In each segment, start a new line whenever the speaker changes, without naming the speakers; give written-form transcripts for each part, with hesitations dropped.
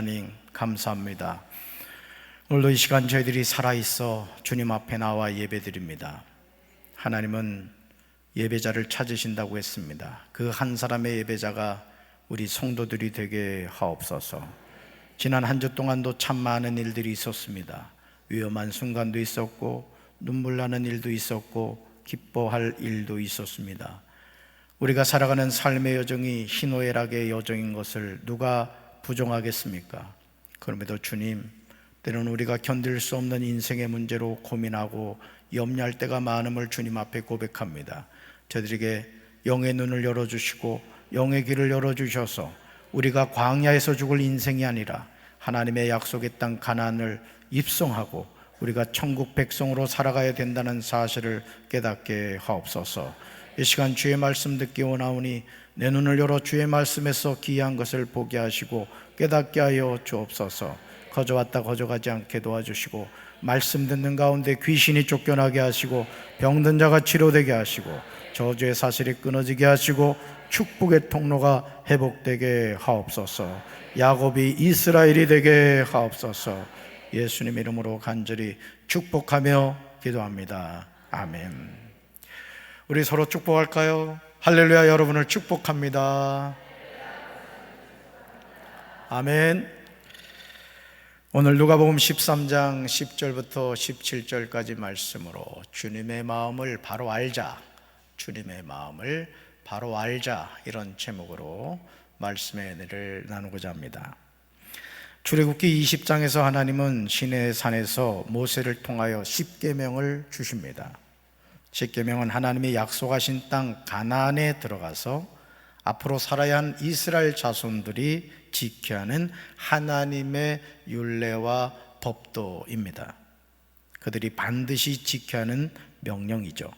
하나님 감사합니다. 오늘도 이 시간 저희들이 살아있어 주님 앞에 나와 예배드립니다. 하나님은 예배자를 찾으신다고 했습니다. 그 한 사람의 예배자가 우리 성도들이 되게 하옵소서. 지난 한 주 동안도 참 많은 일들이 있었습니다. 위험한 순간도 있었고 눈물 나는 일도 있었고 기뻐할 일도 있었습니다. 우리가 살아가는 삶의 여정이 희노애락의 여정인 것을 누가 부정하겠습니까? 그럼에도 주님, 때로는 우리가 견딜 수 없는 인생의 문제로 고민하고 염려할 때가 많음을 주님 앞에 고백합니다. 저희들에게 영의 눈을 열어주시고 영의 길을 열어주셔서 우리가 광야에서 죽을 인생이 아니라 하나님의 약속의 땅 가나안을 입성하고 우리가 천국 백성으로 살아가야 된다는 사실을 깨닫게 하옵소서. 이 시간 주의 말씀 듣기 원하오니 내 눈을 열어 주의 말씀에서 귀한 것을 보게 하시고 깨닫게 하여 주옵소서. 거저왔다 거저가지 않게 도와주시고 말씀 듣는 가운데 귀신이 쫓겨나게 하시고 병든 자가 치료되게 하시고 저주의 사슬이 끊어지게 하시고 축복의 통로가 회복되게 하옵소서. 야곱이 이스라엘이 되게 하옵소서. 예수님 이름으로 간절히 축복하며 기도합니다. 아멘. 우리 서로 축복할까요? 할렐루야. 여러분을 축복합니다. 아멘. 오늘 누가복음 13장 10절부터 17절까지 말씀으로 주님의 마음을 바로 알자, 주님의 마음을 바로 알자, 이런 제목으로 말씀의 은혜를 나누고자 합니다. 출애굽기 20장에서 하나님은 시내의 산에서 모세를 통하여 십계명을 주십니다. 십계명은 하나님이 약속하신 땅 가나안에 들어가서 앞으로 살아야 한 이스라엘 자손들이 지켜야 하는 하나님의 율례와 법도입니다. 그들이 반드시 지켜야 하는 명령이죠.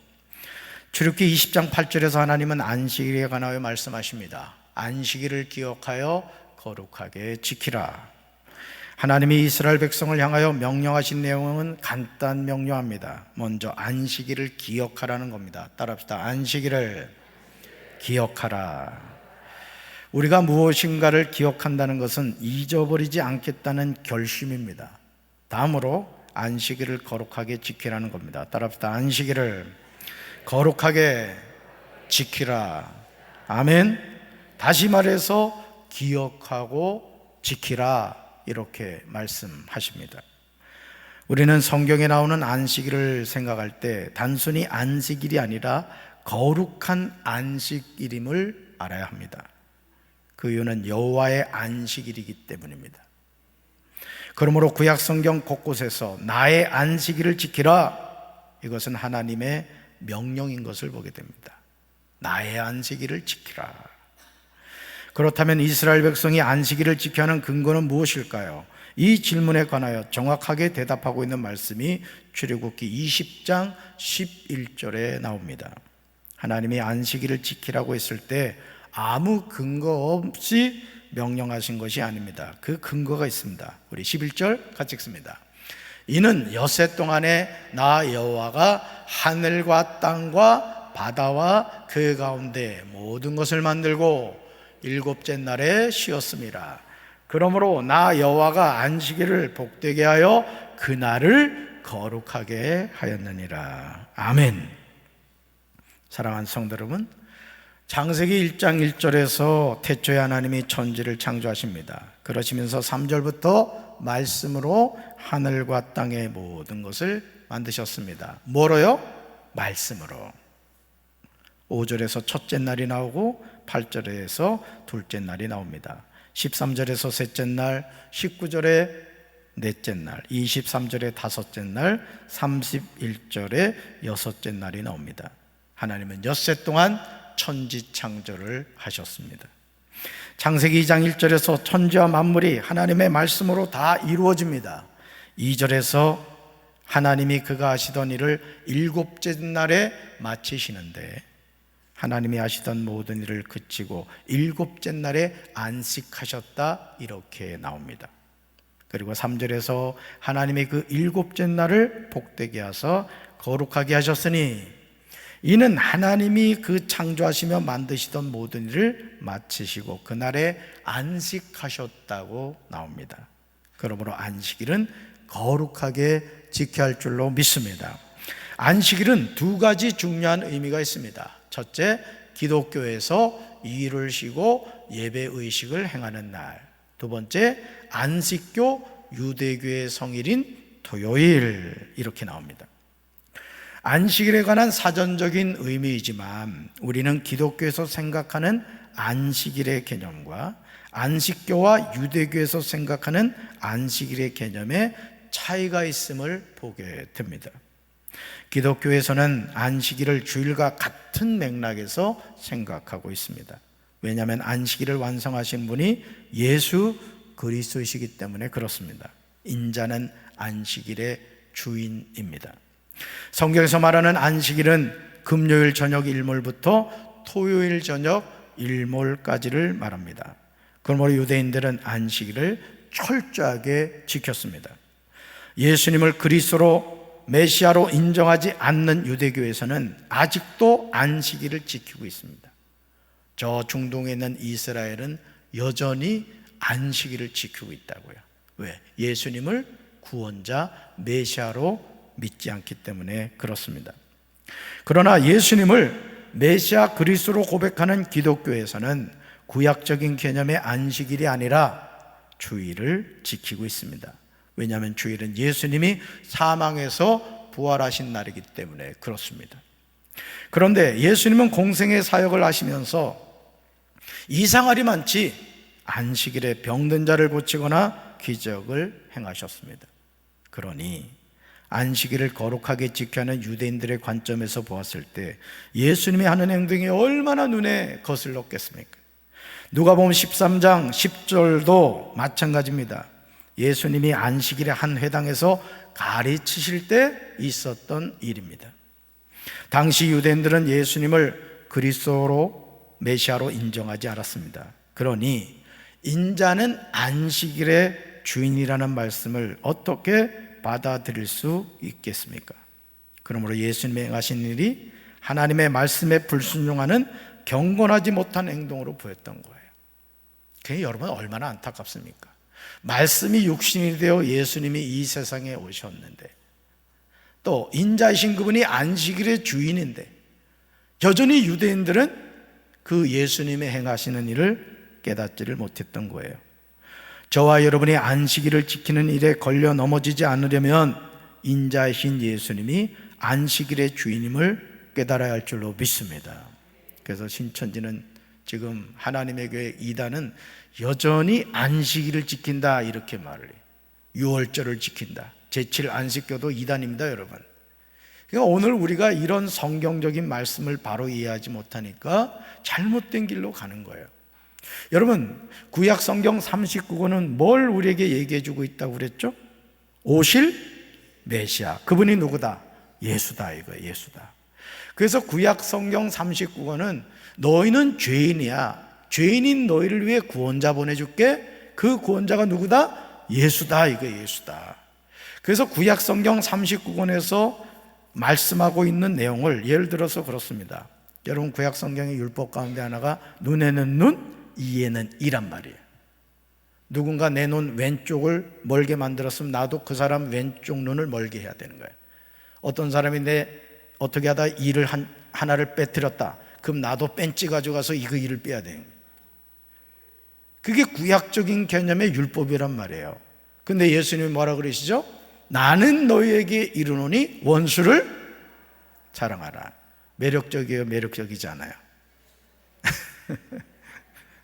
출애굽기 20장 8절에서 하나님은 안식일에 관하여 말씀하십니다. 안식일을 기억하여 거룩하게 지키라. 하나님이 이스라엘 백성을 향하여 명령하신 내용은 간단 명료합니다. 먼저 안식일을 기억하라는 겁니다. 따라합시다. 안식일을 기억하라. 우리가 무엇인가를 기억한다는 것은 잊어버리지 않겠다는 결심입니다. 다음으로 안식일을 거룩하게 지키라는 겁니다. 따라합시다. 안식일을 거룩하게 지키라. 아멘. 다시 말해서 기억하고 지키라, 이렇게 말씀하십니다. 우리는 성경에 나오는 안식일을 생각할 때 단순히 안식일이 아니라 거룩한 안식일임을 알아야 합니다. 그 이유는 여호와의 안식일이기 때문입니다. 그러므로 구약 성경 곳곳에서 나의 안식일을 지키라, 이것은 하나님의 명령인 것을 보게 됩니다. 나의 안식일을 지키라. 그렇다면 이스라엘 백성이 안식일을 지켜야 하는 근거는 무엇일까요? 이 질문에 관하여 정확하게 대답하고 있는 말씀이 출애굽기 20장 11절에 나옵니다. 하나님이 안식일을 지키라고 했을 때 아무 근거 없이 명령하신 것이 아닙니다. 그 근거가 있습니다. 우리 11절 같이 읽습니다. 이는 엿새 동안에 나 여호와가 하늘과 땅과 바다와 그 가운데 모든 것을 만들고 일곱째 날에 쉬었습니다. 그러므로 나 여호와가 안식일을 복되게 하여 그날을 거룩하게 하였느니라. 아멘. 사랑하는 성도 여러분, 창세기 1장 1절에서 태초에 하나님이 천지를 창조하십니다. 그러시면서 3절부터 말씀으로 하늘과 땅의 모든 것을 만드셨습니다. 뭐로요? 말씀으로. 5절에서 첫째 날이 나오고 8절에서 둘째 날이 나옵니다. 13절에서 셋째 날, 19절에 넷째 날, 23절에 다섯째 날, 31절에 여섯째 날이 나옵니다. 하나님은 엿새 동안 천지 창조를 하셨습니다. 창세기 2장 1절에서 천지와 만물이 하나님의 말씀으로 다 이루어집니다. 2절에서 하나님이 그가 하시던 일을 일곱째 날에 마치시는데 하나님이 하시던 모든 일을 그치고 일곱째 날에 안식하셨다, 이렇게 나옵니다. 그리고 3절에서 하나님이 그 일곱째 날을 복되게 하사 거룩하게 하셨으니 이는 하나님이 그 창조하시며 만드시던 모든 일을 마치시고 그날에 안식하셨다고 나옵니다. 그러므로 안식일은 거룩하게 지켜야 할 줄로 믿습니다. 안식일은 두 가지 중요한 의미가 있습니다. 첫째, 기독교에서 일을 쉬고 예배 의식을 행하는 날. 두 번째, 안식교 유대교의 성일인 토요일. 이렇게 나옵니다. 안식일에 관한 사전적인 의미이지만 우리는 기독교에서 생각하는 안식일의 개념과 안식교와 유대교에서 생각하는 안식일의 개념에 차이가 있음을 보게 됩니다. 기독교에서는 안식일을 주일과 같은 맥락에서 생각하고 있습니다. 왜냐하면 안식일을 완성하신 분이 예수 그리스도이시기 때문에 그렇습니다. 인자는 안식일의 주인입니다. 성경에서 말하는 안식일은 금요일 저녁 일몰부터 토요일 저녁 일몰까지를 말합니다. 그러므로 유대인들은 안식일을 철저하게 지켰습니다. 예수님을 그리스도로 메시아로 인정하지 않는 유대교에서는 아직도 안식일을 지키고 있습니다. 저 중동에 있는 이스라엘은 여전히 안식일을 지키고 있다고요. 왜? 예수님을 구원자 메시아로 믿지 않기 때문에 그렇습니다. 그러나 예수님을 메시아 그리스도로 고백하는 기독교에서는 구약적인 개념의 안식일이 아니라 주일을 지키고 있습니다. 왜냐하면 주일은 예수님이 사망에서 부활하신 날이기 때문에 그렇습니다. 그런데 예수님은 공생의 사역을 하시면서 이상할이 많지 안식일에 병든 자를 고치거나 기적을 행하셨습니다. 그러니 안식일을 거룩하게 지켜야 하는 유대인들의 관점에서 보았을 때 예수님이 하는 행동이 얼마나 눈에 거슬렀겠습니까? 누가복음 13장 10절도 마찬가지입니다. 예수님이 안식일의 한 회당에서 가르치실 때 있었던 일입니다. 당시 유대인들은 예수님을 그리스도로 메시아로 인정하지 않았습니다. 그러니 인자는 안식일의 주인이라는 말씀을 어떻게 받아들일 수 있겠습니까? 그러므로 예수님이 행하신 일이 하나님의 말씀에 불순종하는 경건하지 못한 행동으로 보였던 거예요. 그게 여러분 얼마나 안타깝습니까? 말씀이 육신이 되어 예수님이 이 세상에 오셨는데 또 인자이신 그분이 안식일의 주인인데 여전히 유대인들은 그 예수님의 행하시는 일을 깨닫지를 못했던 거예요. 저와 여러분이 안식일을 지키는 일에 걸려 넘어지지 않으려면 인자이신 예수님이 안식일의 주인임을 깨달아야 할 줄로 믿습니다. 그래서 신천지는 지금 하나님의 교회 이단은 여전히 안식일을 지킨다 이렇게 말을 해요. 유월절을 지킨다. 제7 안식교도 이단입니다, 여러분. 그러니까 오늘 우리가 이런 성경적인 말씀을 바로 이해하지 못하니까 잘못된 길로 가는 거예요. 여러분, 구약 성경 39권은 뭘 우리에게 얘기해 주고 있다고 그랬죠? 오실 메시아, 그분이 누구다? 예수다, 이거예요. 예수다. 그래서 구약 성경 39권은 너희는 죄인이야, 죄인인 너희를 위해 구원자 보내줄게. 그 구원자가 누구다? 예수다, 이거예요. 예수다. 그래서 구약 성경 39권에서 말씀하고 있는 내용을 예를 들어서 그렇습니다. 여러분, 구약 성경의 율법 가운데 하나가 눈에는 눈, 이에는 이란 말이에요. 누군가 내 눈 왼쪽을 멀게 만들었으면 나도 그 사람 왼쪽 눈을 멀게 해야 되는 거예요. 어떤 사람이 내 어떻게 하다 이를 하나를 빼뜨렸다. 그럼 나도 뺀찌 가져가서 그 이를 빼야 돼요. 그게 구약적인 개념의 율법이란 말이에요. 근데 예수님이 뭐라 그러시죠? 나는 너희에게 이르노니 원수를 사랑하라. 매력적이에요? 매력적이지 않아요?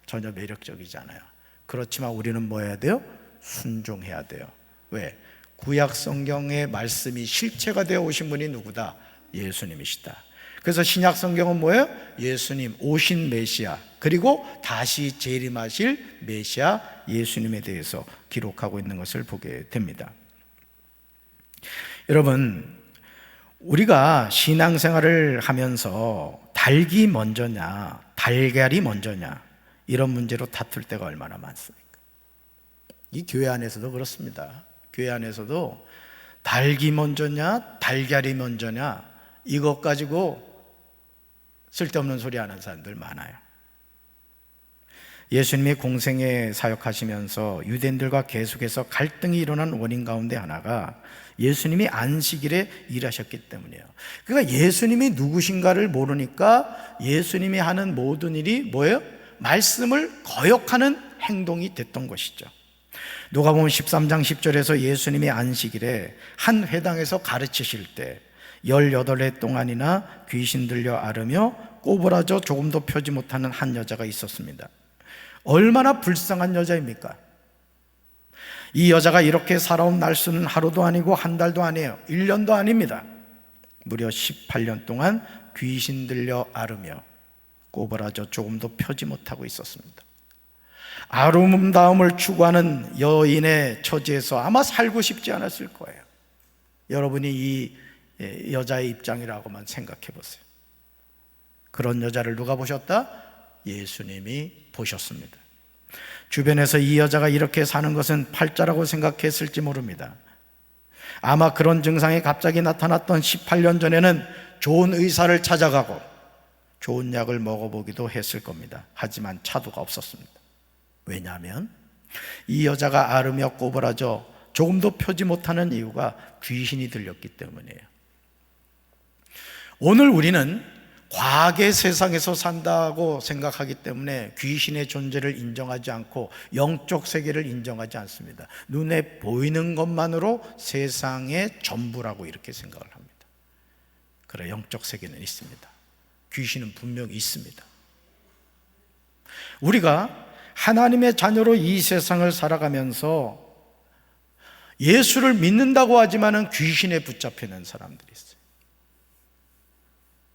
전혀 매력적이지 않아요. 그렇지만 우리는 뭐 해야 돼요? 순종해야 돼요. 왜? 구약 성경의 말씀이 실체가 되어 오신 분이 누구다? 예수님이시다. 그래서 신약 성경은 뭐예요? 예수님, 오신 메시아, 그리고 다시 재림하실 메시아 예수님에 대해서 기록하고 있는 것을 보게 됩니다. 여러분, 우리가 신앙생활을 하면서 닭이 먼저냐 달걀이 먼저냐 이런 문제로 다툴 때가 얼마나 많습니까? 이 교회 안에서도 그렇습니다. 교회 안에서도 닭이 먼저냐 달걀이 먼저냐 이것 가지고 쓸데없는 소리 하는 사람들 많아요. 예수님이 공생에 사역하시면서 유대인들과 계속해서 갈등이 일어난 원인 가운데 하나가 예수님이 안식일에 일하셨기 때문이에요. 그러니까 예수님이 누구신가를 모르니까 예수님이 하는 모든 일이 뭐예요? 말씀을 거역하는 행동이 됐던 것이죠. 누가복음 13장 10절에서 예수님이 안식일에 한 회당에서 가르치실 때 18해 동안이나 귀신 들려 앓으며 꼬부라져 조금도 펴지 못하는 한 여자가 있었습니다. 얼마나 불쌍한 여자입니까? 이 여자가 이렇게 살아온 날수는 하루도 아니고 한 달도 아니에요. 1년도 아닙니다. 무려 18년 동안 귀신 들려 앓으며 꼬부라져 조금도 펴지 못하고 있었습니다. 아름다움을 추구하는 여인의 처지에서 아마 살고 싶지 않았을 거예요. 여러분이 이 여자의 입장이라고만 생각해 보세요. 그런 여자를 누가 보셨다? 예수님이 보셨습니다. 주변에서 이 여자가 이렇게 사는 것은 팔자라고 생각했을지 모릅니다. 아마 그런 증상이 갑자기 나타났던 18년 전에는 좋은 의사를 찾아가고 좋은 약을 먹어보기도 했을 겁니다. 하지만 차도가 없었습니다. 왜냐하면 이 여자가 앓으며 꼬부라져 조금도 펴지 못하는 이유가 귀신이 들렸기 때문이에요. 오늘 우리는 과학의 세상에서 산다고 생각하기 때문에 귀신의 존재를 인정하지 않고 영적 세계를 인정하지 않습니다. 눈에 보이는 것만으로 세상의 전부라고 이렇게 생각을 합니다. 그래, 영적 세계는 있습니다. 귀신은 분명히 있습니다. 우리가 하나님의 자녀로 이 세상을 살아가면서 예수를 믿는다고 하지만은 귀신에 붙잡혀 있는 사람들이 있어요.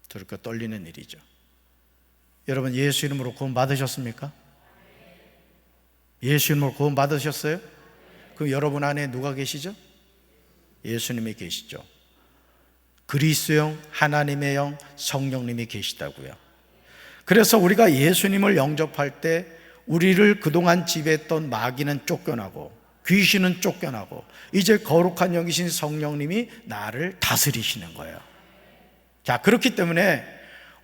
저렇게 떨리는 일이죠. 여러분, 예수 이름으로 구원 받으셨습니까? 예수 이름으로 구원 받으셨어요? 그럼 여러분 안에 누가 계시죠? 예수님이 계시죠. 그리스도 영, 하나님의 영, 성령님이 계시다고요. 그래서 우리가 예수님을 영접할 때 우리를 그동안 지배했던 마귀는 쫓겨나고 귀신은 쫓겨나고 이제 거룩한 영이신 성령님이 나를 다스리시는 거예요. 자, 그렇기 때문에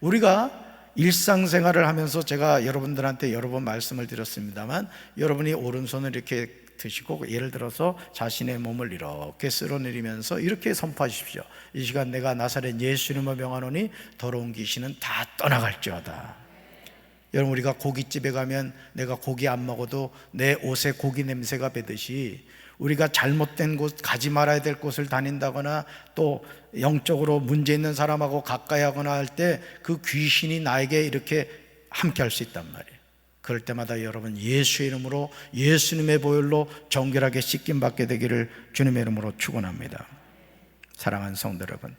우리가 일상생활을 하면서 제가 여러분들한테 여러 번 말씀을 드렸습니다만, 여러분이 오른손을 이렇게 드시고 예를 들어서 자신의 몸을 이렇게 쓸어내리면서 이렇게 선포하십시오. 이 시간 내가 나사렛 예수 이름으로 명하노니 더러운 귀신은 다 떠나갈지어다. 여러분, 우리가 고깃집에 가면 내가 고기 안 먹어도 내 옷에 고기 냄새가 배듯이 우리가 잘못된 곳, 가지 말아야 될 곳을 다닌다거나 또 영적으로 문제 있는 사람하고 가까이 하거나 할 때 그 귀신이 나에게 이렇게 함께 할 수 있단 말이에요. 그럴 때마다 여러분 예수 이름으로 예수님의 보혈로 정결하게 씻김 받게 되기를 주님의 이름으로 축원합니다. 사랑하는 성도 여러분,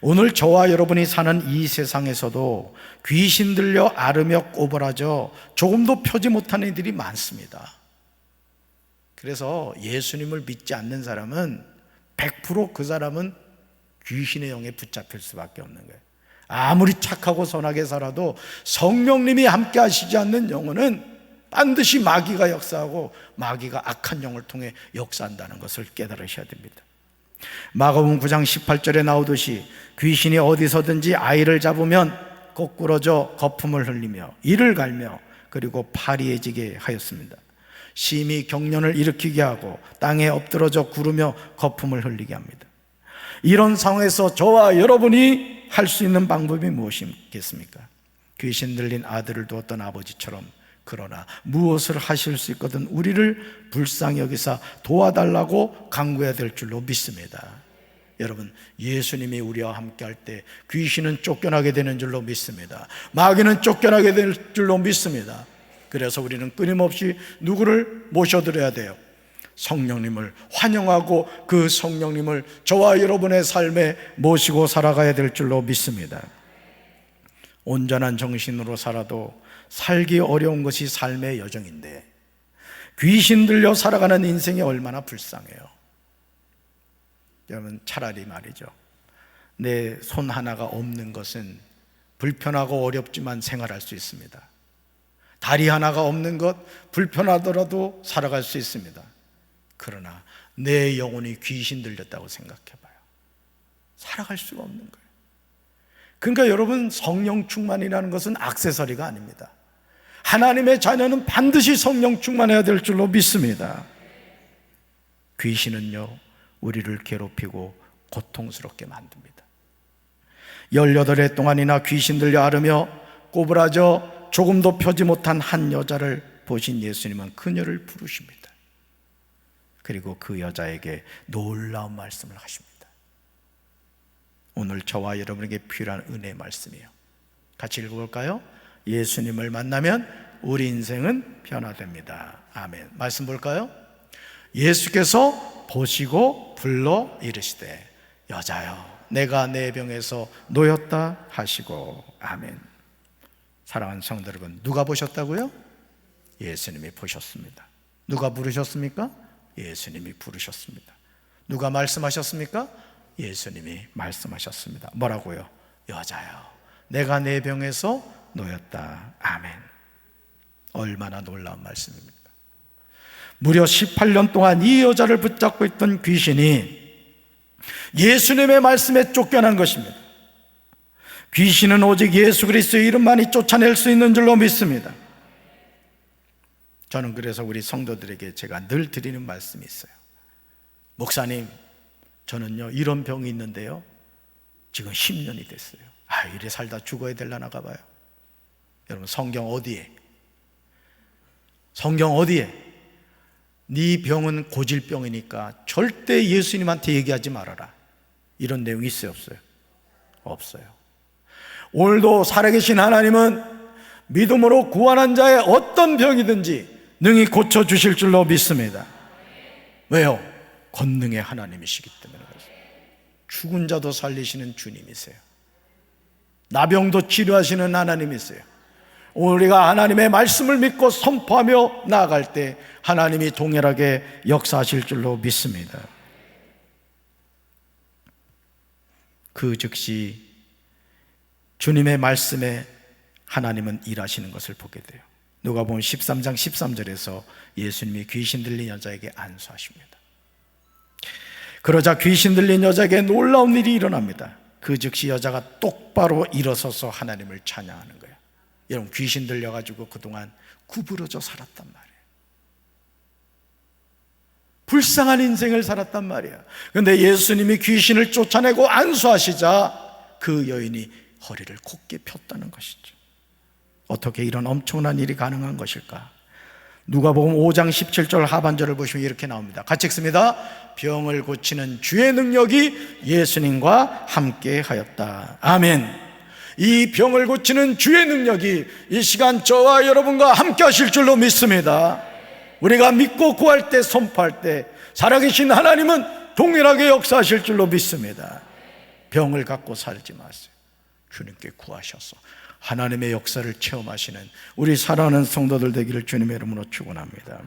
오늘 저와 여러분이 사는 이 세상에서도 귀신 들려 앓으며 꼬부라져 조금도 펴지 못하는 이들이 많습니다. 그래서 예수님을 믿지 않는 사람은 100% 그 사람은 귀신의 영에 붙잡힐 수밖에 없는 거예요. 아무리 착하고 선하게 살아도 성령님이 함께 하시지 않는 영혼은 반드시 마귀가 역사하고 마귀가 악한 영을 통해 역사한다는 것을 깨달으셔야 됩니다. 마가복음 9장 18절에 나오듯이 귀신이 어디서든지 아이를 잡으면 거꾸러져 거품을 흘리며 이를 갈며 그리고 파리해지게 하였습니다. 심히 경련을 일으키게 하고 땅에 엎드러져 구르며 거품을 흘리게 합니다. 이런 상황에서 저와 여러분이 할 수 있는 방법이 무엇이겠습니까? 귀신 들린 아들을 두었던 아버지처럼 그러나 무엇을 하실 수 있거든 우리를 불쌍히 여기사 도와달라고 간구해야 될 줄로 믿습니다. 여러분, 예수님이 우리와 함께 할 때 귀신은 쫓겨나게 되는 줄로 믿습니다. 마귀는 쫓겨나게 될 줄로 믿습니다. 그래서 우리는 끊임없이 누구를 모셔드려야 돼요? 성령님을 환영하고 그 성령님을 저와 여러분의 삶에 모시고 살아가야 될 줄로 믿습니다. 온전한 정신으로 살아도 살기 어려운 것이 삶의 여정인데 귀신 들려 살아가는 인생이 얼마나 불쌍해요. 여러분, 차라리 말이죠, 내 손 하나가 없는 것은 불편하고 어렵지만 생활할 수 있습니다. 다리 하나가 없는 것 불편하더라도 살아갈 수 있습니다. 그러나 내 영혼이 귀신 들렸다고 생각해봐요. 살아갈 수가 없는 거예요. 그러니까 여러분, 성령 충만이라는 것은 액세서리가 아닙니다. 하나님의 자녀는 반드시 성령 충만해야 될 줄로 믿습니다. 귀신은요, 우리를 괴롭히고 고통스럽게 만듭니다. 18해 동안이나 귀신 들려 앓으며 꼬부라져 조금도 펴지 못한 한 여자를 보신 예수님은 그녀를 부르십니다. 그리고 그 여자에게 놀라운 말씀을 하십니다. 오늘 저와 여러분에게 필요한 은혜의 말씀이에요. 같이 읽어볼까요? 예수님을 만나면 우리 인생은 변화됩니다. 아멘. 말씀 볼까요? 예수께서 보시고 불러 이르시되 여자여 내가 내 병에서 놓였다 하시고. 아멘. 사랑하는 성도 여러분, 누가 보셨다고요? 예수님이 보셨습니다. 누가 부르셨습니까? 예수님이 부르셨습니다. 누가 말씀하셨습니까? 예수님이 말씀하셨습니다. 뭐라고요? 여자여 내가 내 병에서 놓였다. 아멘. 얼마나 놀라운 말씀입니까? 무려 18년 동안 이 여자를 붙잡고 있던 귀신이 예수님의 말씀에 쫓겨난 것입니다. 귀신은 오직 예수 그리스도의 이름만이 쫓아낼 수 있는 줄로 믿습니다. 저는 그래서 우리 성도들에게 제가 늘 드리는 말씀이 있어요. 목사님, 저는요 이런 병이 있는데요 지금 10년이 됐어요. 이래 살다 죽어야 되려나가 봐요. 여러분, 성경 어디에? 성경 어디에? 네 병은 고질병이니까 절대 예수님한테 얘기하지 말아라, 이런 내용이 있어요, 없어요? 없어요. 오늘도 살아계신 하나님은 믿음으로 구원한 자의 어떤 병이든지 능히 고쳐주실 줄로 믿습니다. 왜요? 권능의 하나님이시기 때문에 그렇습니다. 죽은 자도 살리시는 주님이세요. 나병도 치료하시는 하나님이세요. 우리가 하나님의 말씀을 믿고 선포하며 나아갈 때 하나님이 동일하게 역사하실 줄로 믿습니다. 그 즉시 주님의 말씀에 하나님은 일하시는 것을 보게 돼요. 누가복음 13장 13절에서 예수님이 귀신 들린 여자에게 안수하십니다. 그러자 귀신 들린 여자에게 놀라운 일이 일어납니다. 그 즉시 여자가 똑바로 일어서서 하나님을 찬양하는 거예요. 여러분, 귀신 들려가지고 그동안 구부러져 살았단 말이에요. 불쌍한 인생을 살았단 말이에요. 그런데 예수님이 귀신을 쫓아내고 안수하시자 그 여인이 허리를 곧게 폈다는 것이죠. 어떻게 이런 엄청난 일이 가능한 것일까? 누가복음 5장 17절 하반절을 보시면 이렇게 나옵니다. 같이 읽습니다. 병을 고치는 주의 능력이 예수님과 함께 하였다. 아멘. 이 병을 고치는 주의 능력이 이 시간 저와 여러분과 함께 하실 줄로 믿습니다. 우리가 믿고 구할 때, 선포할 때 살아계신 하나님은 동일하게 역사하실 줄로 믿습니다. 병을 갖고 살지 마세요. 주님께 구하셔서 하나님의 역사를 체험하시는 우리 사랑하는 성도들 되기를 주님의 이름으로 축원합니다.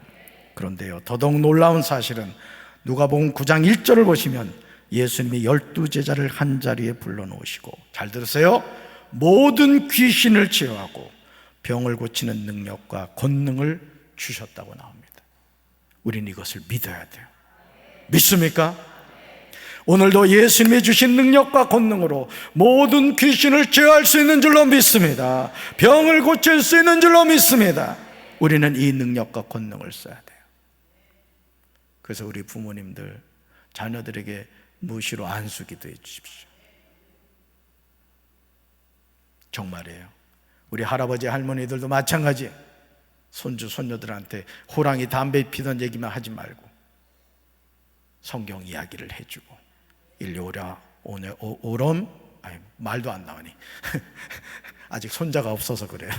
그런데요, 더더욱 놀라운 사실은 누가복음 9장 1절을 보시면 예수님이 12제자를 한자리에 불러놓으시고, 잘 들으세요, 모든 귀신을 치유하고 병을 고치는 능력과 권능을 주셨다고 나옵니다. 우리는 이것을 믿어야 돼요. 믿습니까? 오늘도 예수님이 주신 능력과 권능으로 모든 귀신을 제어할 수 있는 줄로 믿습니다. 병을 고칠 수 있는 줄로 믿습니다. 우리는 이 능력과 권능을 써야 돼요. 그래서 우리 부모님들 자녀들에게 무시로 안수기도 해 주십시오. 정말이에요. 우리 할아버지 할머니들도 마찬가지예요. 손주 손녀들한테 호랑이 담배 피던 얘기만 하지 말고 성경 이야기를 해주고, 일요라 오늘 오럼, 말도 안 나오니 아직 손자가 없어서 그래요.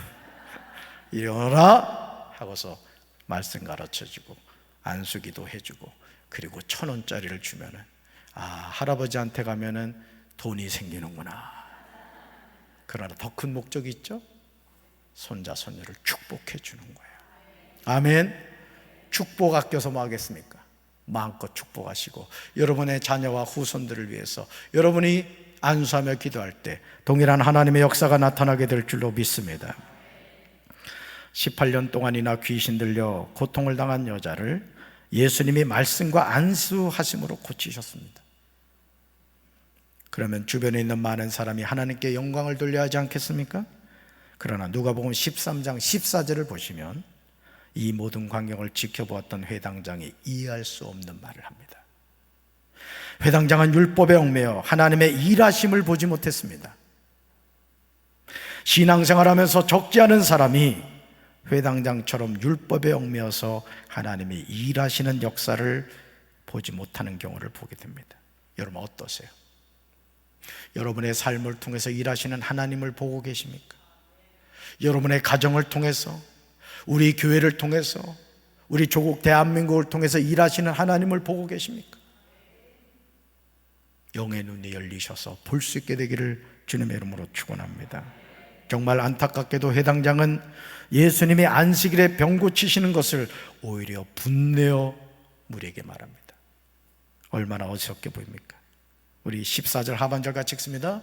일어나 하고서 말씀 가르쳐주고 안수기도 해주고, 그리고 1,000원짜리를 주면은 할아버지한테 가면은 돈이 생기는구나. 그러나 더 큰 목적이 있죠. 손자 손녀를 축복해 주는 거예요. 아멘. 축복 아껴서 뭐 하겠습니까? 마음껏 축복하시고, 여러분의 자녀와 후손들을 위해서 여러분이 안수하며 기도할 때 동일한 하나님의 역사가 나타나게 될 줄로 믿습니다. 18년 동안이나 귀신 들려 고통을 당한 여자를 예수님이 말씀과 안수하심으로 고치셨습니다. 그러면 주변에 있는 많은 사람이 하나님께 영광을 돌려야 하지 않겠습니까? 그러나 누가복음 13장 14절을 보시면 이 모든 광경을 지켜보았던 회당장이 이해할 수 없는 말을 합니다. 회당장은 율법에 얽매여 하나님의 일하심을 보지 못했습니다. 신앙생활하면서 적지 않은 사람이 회당장처럼 율법에 얽매여서 하나님이 일하시는 역사를 보지 못하는 경우를 보게 됩니다. 여러분 어떠세요? 여러분의 삶을 통해서 일하시는 하나님을 보고 계십니까? 여러분의 가정을 통해서, 우리 교회를 통해서, 우리 조국 대한민국을 통해서 일하시는 하나님을 보고 계십니까? 영의 눈이 열리셔서 볼 수 있게 되기를 주님의 이름으로 축원합니다. 정말 안타깝게도 회당장은 예수님이 안식일에 병 고치시는 것을 오히려 분내어 무리에게 말합니다. 얼마나 어이없게 보입니까? 우리 14절 하반절 같이 읽습니다.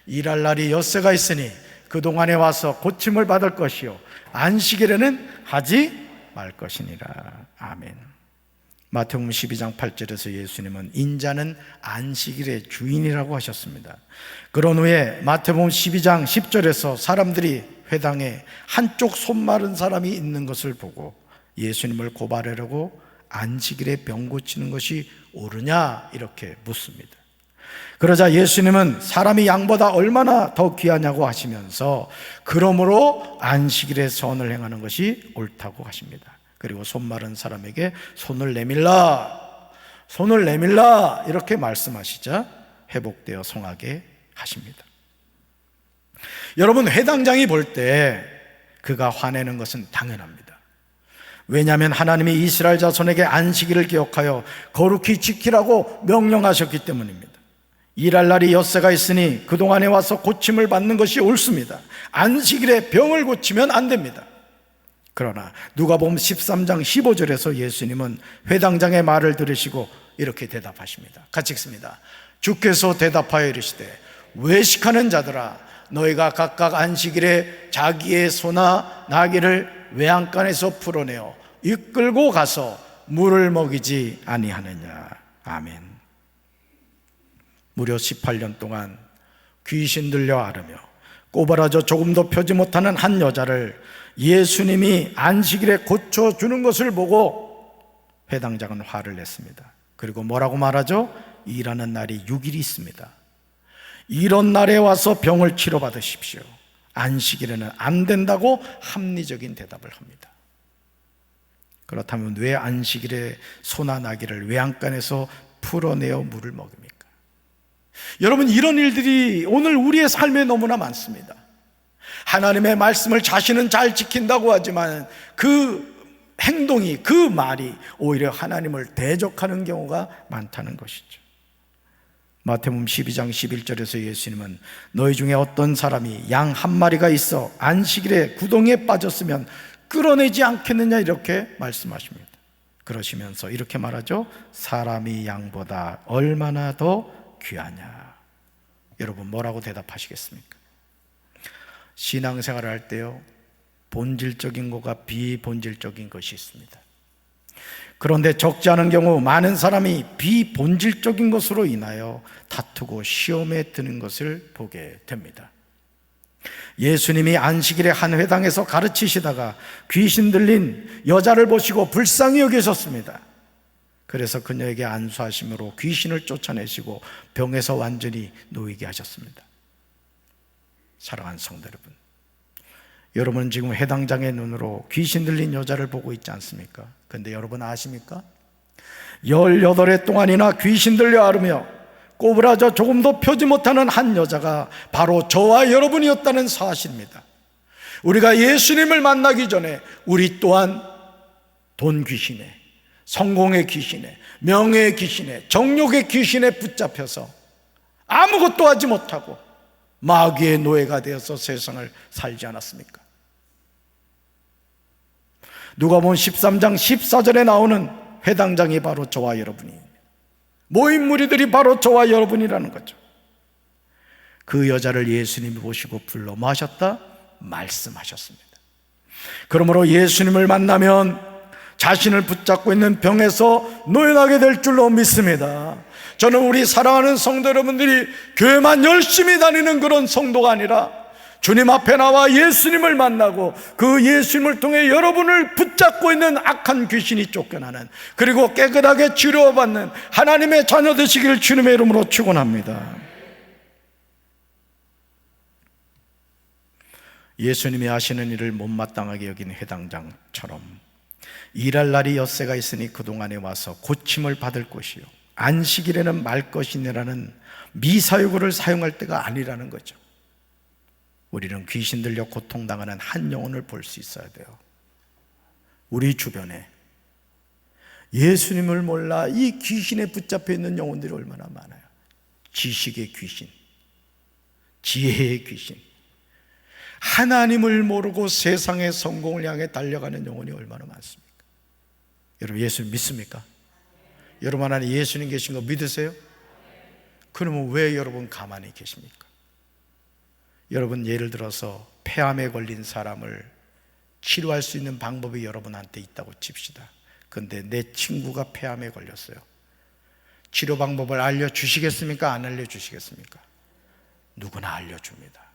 일할 날이 엿새가 있으니 그동안에 와서 고침을 받을 것이요 안식일에는 하지 말 것이니라. 아멘. 마태복음 12장 8절에서 예수님은 인자는 안식일의 주인이라고 하셨습니다. 그런 후에 마태복음 12장 10절에서 사람들이 회당에 한쪽 손 마른 사람이 있는 것을 보고 예수님을 고발하려고 안식일에 병 고치는 것이 옳으냐 이렇게 묻습니다. 그러자 예수님은 사람이 양보다 얼마나 더 귀하냐고 하시면서 그러므로 안식일에 선을 행하는 것이 옳다고 하십니다. 그리고 손 마른 사람에게 손을 내밀라 이렇게 말씀하시자 회복되어 성하게 하십니다. 여러분 회당장이 볼 때 그가 화내는 것은 당연합니다. 왜냐하면 하나님이 이스라엘 자손에게 안식일을 기억하여 거룩히 지키라고 명령하셨기 때문입니다. 일할 날이 엿새가 있으니 그동안에 와서 고침을 받는 것이 옳습니다. 안식일에 병을 고치면 안 됩니다. 그러나 누가복음 13장 15절에서 예수님은 회당장의 말을 들으시고 이렇게 대답하십니다. 같이 읽습니다. 주께서 대답하여 이르시되 외식하는 자들아 너희가 각각 안식일에 자기의 소나 나귀를 외양간에서 풀어내어 이끌고 가서 물을 먹이지 아니하느냐. 아멘. 무려 18년 동안 귀신 들려 앓으며 꼬부라져 조금도 펴지 못하는 한 여자를 예수님이 안식일에 고쳐주는 것을 보고 회당장은 화를 냈습니다. 그리고 뭐라고 말하죠? 일하는 날이 6일이 있습니다. 이런 날에 와서 병을 치료받으십시오. 안식일에는 안 된다고 합리적인 대답을 합니다. 그렇다면 왜 안식일에 소나 나귀를 외양간에서 풀어내어 물을 먹입니까? 여러분 이런 일들이 오늘 우리의 삶에 너무나 많습니다. 하나님의 말씀을 자신은 잘 지킨다고 하지만 그 행동이, 그 말이 오히려 하나님을 대적하는 경우가 많다는 것이죠. 마태복음 12장 11절에서 예수님은 너희 중에 어떤 사람이 양 한 마리가 있어 안식일에 구덩이에 빠졌으면 끌어내지 않겠느냐 이렇게 말씀하십니다. 그러시면서 이렇게 말하죠. 사람이 양보다 얼마나 더 귀하냐. 여러분 뭐라고 대답하시겠습니까? 신앙생활을 할 때요 본질적인 것과 비본질적인 것이 있습니다. 그런데 적지 않은 경우 많은 사람이 비본질적인 것으로 인하여 다투고 시험에 드는 것을 보게 됩니다. 예수님이 안식일에 한 회당에서 가르치시다가 귀신 들린 여자를 보시고 불쌍히 여기셨습니다. 그래서 그녀에게 안수하심으로 귀신을 쫓아내시고 병에서 완전히 놓이게 하셨습니다. 사랑하는 성도 여러분, 여러분은 지금 회당장의 눈으로 귀신 들린 여자를 보고 있지 않습니까? 그런데 여러분 아십니까? 18해 동안이나 귀신 들려 앓으며 꼬부라져 조금도 펴지 못하는 한 여자가 바로 저와 여러분이었다는 사실입니다. 우리가 예수님을 만나기 전에 우리 또한 돈 귀신에, 성공의 귀신에, 명예의 귀신에, 정욕의 귀신에 붙잡혀서 아무것도 하지 못하고 마귀의 노예가 되어서 세상을 살지 않았습니까? 누가복음 13장 14절에 나오는 회당장이 바로 저와 여러분입니다. 모인 무리들이 바로 저와 여러분이라는 거죠. 그 여자를 예수님이 보시고 불러 뭐 하셨다? 말씀하셨습니다. 그러므로 예수님을 만나면 자신을 붙잡고 있는 병에서 노연하게 될 줄로 믿습니다. 저는 우리 사랑하는 성도 여러분들이 교회만 열심히 다니는 그런 성도가 아니라 주님 앞에 나와 예수님을 만나고 그 예수님을 통해 여러분을 붙잡고 있는 악한 귀신이 쫓겨나는, 그리고 깨끗하게 치료받는 하나님의 자녀 되시기를 주님의 이름으로 축원합니다. 예수님이 하시는 일을 못마땅하게 여긴 회당장처럼 일할 날이 엿새가 있으니 그동안에 와서 고침을 받을 것이요 안식일에는 말 것이니라는 미사유구를 사용할 때가 아니라는 거죠. 우리는 귀신 들려 고통당하는 한 영혼을 볼 수 있어야 돼요. 우리 주변에 예수님을 몰라 이 귀신에 붙잡혀 있는 영혼들이 얼마나 많아요. 지식의 귀신, 지혜의 귀신, 하나님을 모르고 세상의 성공을 향해 달려가는 영혼이 얼마나 많습니까? 여러분, 예수님 믿습니까? 여러분 안에 예수님 계신 거 믿으세요? 그러면 왜 여러분 가만히 계십니까? 여러분, 예를 들어서 폐암에 걸린 사람을 치료할 수 있는 방법이 여러분한테 있다고 칩시다. 그런데 내 친구가 폐암에 걸렸어요. 치료 방법을 알려주시겠습니까? 안 알려주시겠습니까? 누구나 알려줍니다.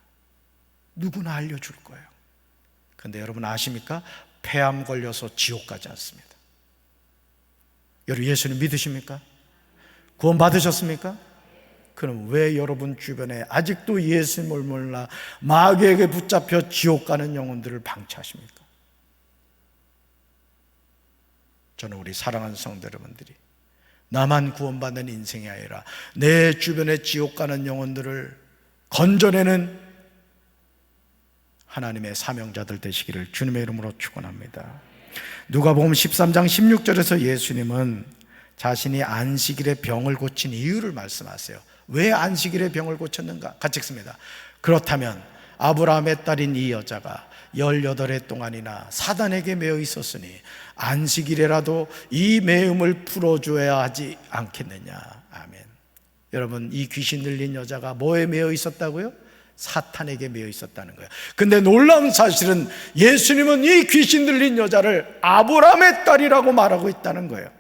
누구나 알려줄 거예요. 그런데 여러분 아십니까? 폐암 걸려서 지옥 가지 않습니다. 여러분, 예수님 믿으십니까? 구원 받으셨습니까? 그럼 왜 여러분 주변에 아직도 예수님을 몰라 마귀에게 붙잡혀 지옥 가는 영혼들을 방치하십니까? 저는 우리 사랑하는 성도 여러분들이 나만 구원받는 인생이 아니라 내 주변에 지옥 가는 영혼들을 건져내는 하나님의 사명자들 되시기를 주님의 이름으로 축원합니다. 누가복음 13장 16절에서 예수님은 자신이 안식일에 병을 고친 이유를 말씀하세요. 왜 안식일에 병을 고쳤는가? 같이 읽습니다. 그렇다면 아브라함의 딸인 이 여자가 18해 동안이나 사단에게 매여 있었으니 안식일에라도 이 매음을 풀어줘야 하지 않겠느냐. 아멘. 여러분, 이 귀신 들린 여자가 뭐에 매여 있었다고요? 사탄에게 매여 있었다는 거예요. 근데 놀라운 사실은 예수님은 이 귀신 들린 여자를 아브라함의 딸이라고 말하고 있다는 거예요.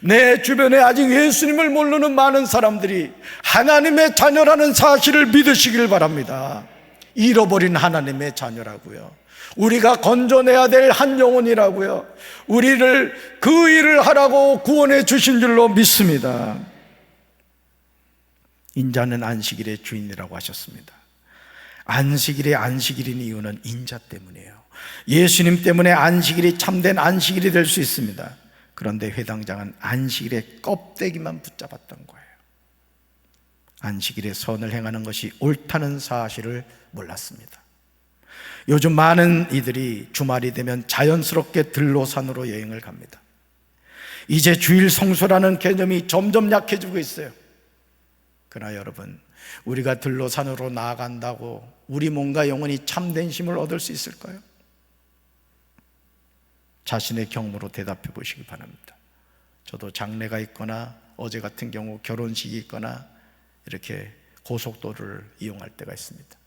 내 주변에 아직 예수님을 모르는 많은 사람들이 하나님의 자녀라는 사실을 믿으시길 바랍니다. 잃어버린 하나님의 자녀라고요. 우리가 건져내야 될 한 영혼이라고요. 우리를 그 일을 하라고 구원해 주신 줄로 믿습니다. 인자는 안식일의 주인이라고 하셨습니다. 안식일의 안식일인 이유는 인자 때문이에요. 예수님 때문에 안식일이 참된 안식일이 될 수 있습니다. 그런데 회당장은 안식일의 껍데기만 붙잡았던 거예요. 안식일에 선을 행하는 것이 옳다는 사실을 몰랐습니다. 요즘 많은 이들이 주말이 되면 자연스럽게 들로산으로 여행을 갑니다. 이제 주일 성수라는 개념이 점점 약해지고 있어요. 그러나 여러분, 우리가 들로산으로 나아간다고 우리 몸과 영혼이 참된 힘을 얻을 수 있을까요? 자신의 경험으로 대답해 보시기 바랍니다. 저도 장례가 있거나 어제 같은 경우 결혼식이 있거나 이렇게 고속도로를 이용할 때가 있습니다.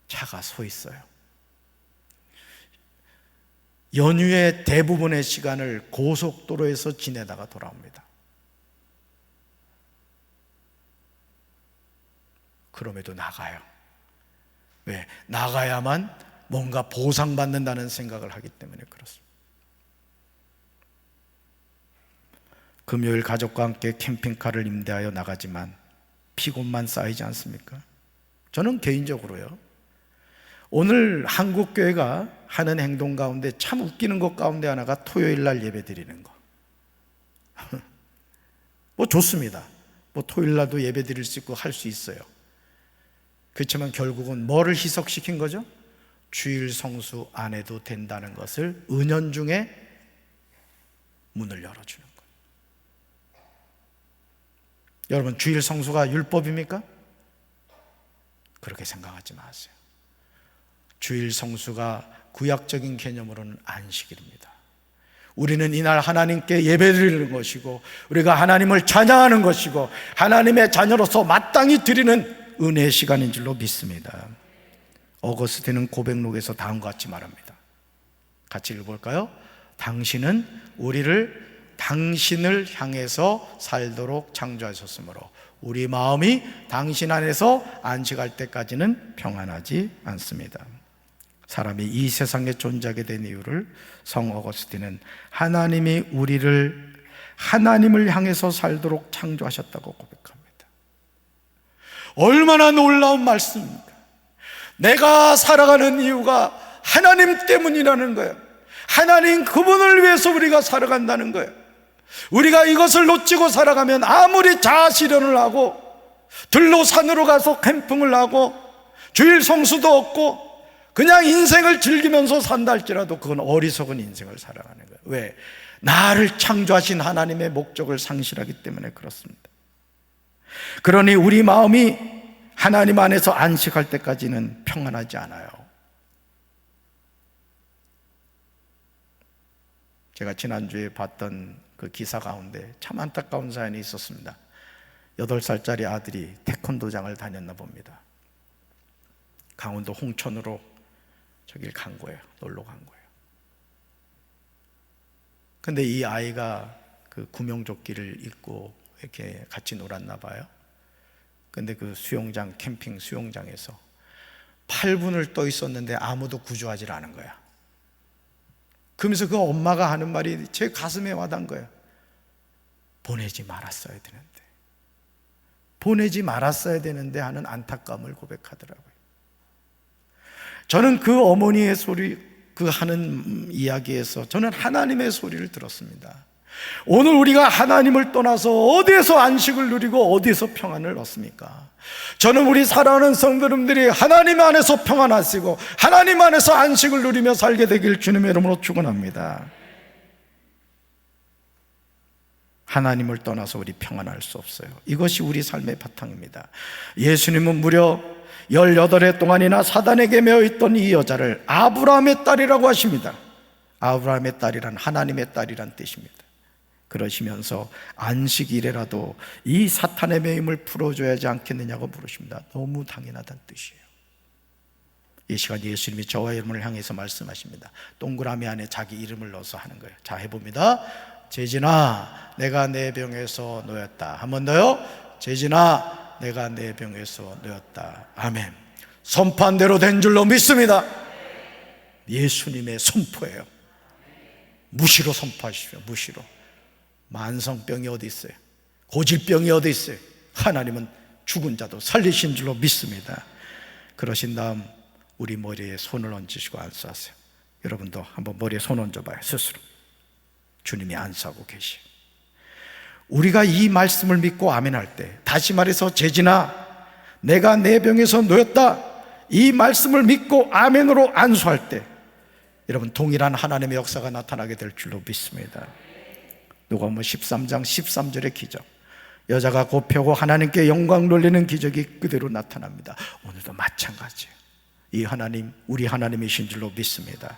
차가 서 있어요. 연휴의 대부분의 시간을 고속도로에서 지내다가 돌아옵니다. 그럼에도 나가요. 왜? 나가야만 뭔가 보상받는다는 생각을 하기 때문에 그렇습니다. 금요일 가족과 함께 캠핑카를 임대하여 나가지만 피곤만 쌓이지 않습니까? 저는 개인적으로요, 오늘 한국교회가 하는 행동 가운데 참 웃기는 것 가운데 하나가 토요일 날 예배 드리는 거. 뭐 좋습니다. 뭐 토요일 날도 예배 드릴 수 있고 할 수 있어요. 그렇지만 결국은 뭐를 희석시킨 거죠? 주일 성수 안 해도 된다는 것을 은연중에 문을 열어주는 거예요. 여러분, 주일 성수가 율법입니까? 그렇게 생각하지 마세요. 주일 성수가 구약적인 개념으로는 안식일입니다. 우리는 이날 하나님께 예배드리는 것이고 우리가 하나님을 찬양하는 것이고 하나님의 자녀로서 마땅히 드리는 은혜의 시간인 줄로 믿습니다. 어거스틴은 고백록에서 다음과 같이 말합니다. 같이 읽어볼까요? 당신은 우리를 당신을 향해서 살도록 창조하셨으므로 우리 마음이 당신 안에서 안식할 때까지는 평안하지 않습니다. 사람이 이 세상에 존재하게 된 이유를 성 어거스틴은 하나님이 우리를 하나님을 향해서 살도록 창조하셨다고 고백합니다. 얼마나 놀라운 말씀입니까? 내가 살아가는 이유가 하나님 때문이라는 거예요. 하나님 그분을 위해서 우리가 살아간다는 거예요. 우리가 이것을 놓치고 살아가면 아무리 자아실현을 하고 들로 산으로 가서 캠핑을 하고 주일 성수도 없고 그냥 인생을 즐기면서 산다 할지라도 그건 어리석은 인생을 살아가는 거예요. 왜? 나를 창조하신 하나님의 목적을 상실하기 때문에 그렇습니다. 그러니 우리 마음이 하나님 안에서 안식할 때까지는 평안하지 않아요. 제가 지난주에 봤던 그 기사 가운데 참 안타까운 사연이 있었습니다. 8살짜리 아들이 태권도장을 다녔나 봅니다. 강원도 홍천으로 저길 간 거예요. 놀러 간 거예요. 근데 이 아이가 그 구명조끼를 입고 이렇게 같이 놀았나 봐요. 근데 그 수영장, 캠핑 수영장에서 8분을 떠 있었는데 아무도 구조하지 않은 거야. 그러면서 그 엄마가 하는 말이 제 가슴에 와닿은 거예요. 보내지 말았어야 되는데, 보내지 말았어야 되는데 하는 안타까움을 고백하더라고요. 저는 그 어머니의 소리, 그 하는 이야기에서 저는 하나님의 소리를 들었습니다. 오늘 우리가 하나님을 떠나서 어디에서 안식을 누리고 어디에서 평안을 얻습니까? 저는 우리 사랑하는 성도님들이 하나님 안에서 평안하시고 하나님 안에서 안식을 누리며 살게 되길 주님의 이름으로 축원합니다. 하나님을 떠나서 우리 평안할 수 없어요. 이것이 우리 삶의 바탕입니다. 예수님은 무려 18해 동안이나 사단에게 매어있던 이 여자를 아브라함의 딸이라고 하십니다. 아브라함의 딸이란 하나님의 딸이란 뜻입니다. 그러시면서 안식일에라도 이 사탄의 매임을 풀어줘야 하지 않겠느냐고 물으십니다. 너무 당연하다는 뜻이에요. 이 시간 예수님이 저와 여러분을 향해서 말씀하십니다. 동그라미 안에 자기 이름을 넣어서 하는 거예요. 자, 해봅니다. 재진아, 내가 내 병에서 놓였다. 한 번 더요. 재진아, 내가 내 병에서 놓였다. 아멘. 선포한 대로 된 줄로 믿습니다. 예수님의 선포예요. 무시로 선포하십시오. 무시로. 만성병이 어디 있어요? 고질병이 어디 있어요? 하나님은 죽은 자도 살리신 줄로 믿습니다. 그러신 다음 우리 머리에 손을 얹으시고 안수하세요. 여러분도 한번 머리에 손 얹어봐요. 스스로. 주님이 안수하고 계시요. 우리가 이 말씀을 믿고 아멘할 때, 다시 말해서 재진아, 내가 내 병에서 놓였다, 이 말씀을 믿고 아멘으로 안수할 때 여러분 동일한 하나님의 역사가 나타나게 될 줄로 믿습니다. 누가복음 13장 13절의 기적, 여자가 곱혀고 하나님께 영광 돌리는 기적이 그대로 나타납니다. 오늘도 마찬가지예요. 이 하나님, 우리 하나님이신 줄로 믿습니다.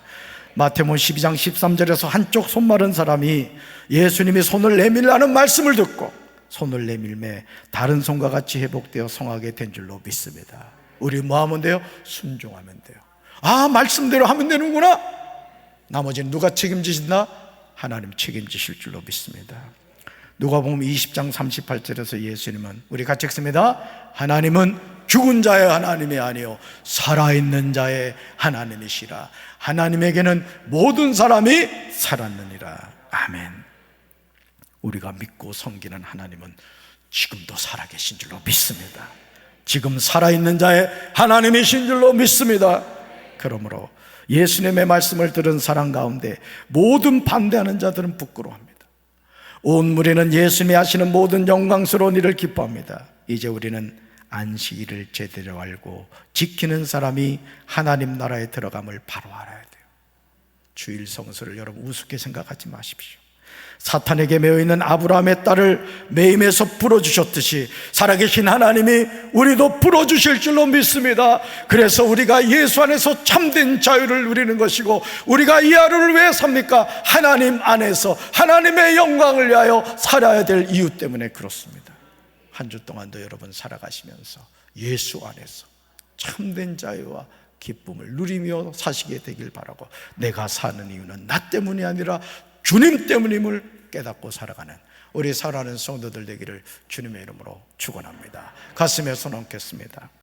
마태복음 12장 13절에서 한쪽 손 마른 사람이 예수님이 손을 내밀라는 말씀을 듣고 손을 내밀매 다른 손과 같이 회복되어 성하게 된 줄로 믿습니다. 우리 뭐 하면 돼요? 순종하면 돼요. 아, 말씀대로 하면 되는구나. 나머지는 누가 책임지신다? 하나님 책임지실 줄로 믿습니다. 누가복음 20장 38절에서 예수님은, 우리 같이 읽습니다. 하나님은 죽은 자의 하나님이 아니요 살아있는 자의 하나님이시라. 하나님에게는 모든 사람이 살았느니라. 아멘. 우리가 믿고 섬기는 하나님은 지금도 살아계신 줄로 믿습니다. 지금 살아있는 자의 하나님이신 줄로 믿습니다. 그러므로 예수님의 말씀을 들은 사람 가운데 모든 반대하는 자들은 부끄러워합니다. 온 무리는 예수님이 하시는 모든 영광스러운 일을 기뻐합니다. 이제 우리는 안식일을 제대로 알고 지키는 사람이 하나님 나라에 들어감을 바로 알아야 돼요. 주일 성수를 여러분 우습게 생각하지 마십시오. 사탄에게 매어있는 아브라함의 딸을 매임에서 풀어주셨듯이 살아계신 하나님이 우리도 풀어주실 줄로 믿습니다. 그래서 우리가 예수 안에서 참된 자유를 누리는 것이고, 우리가 이 하루를 왜 삽니까? 하나님 안에서 하나님의 영광을 위하여 살아야 될 이유 때문에 그렇습니다. 한 주 동안도 여러분 살아가시면서 예수 안에서 참된 자유와 기쁨을 누리며 사시게 되길 바라고, 내가 사는 이유는 나 때문이 아니라 주님 때문임을 깨닫고 살아가는 우리 사랑하는 성도들 되기를 주님의 이름으로 축원합니다. 가슴에 손 얹겠습니다.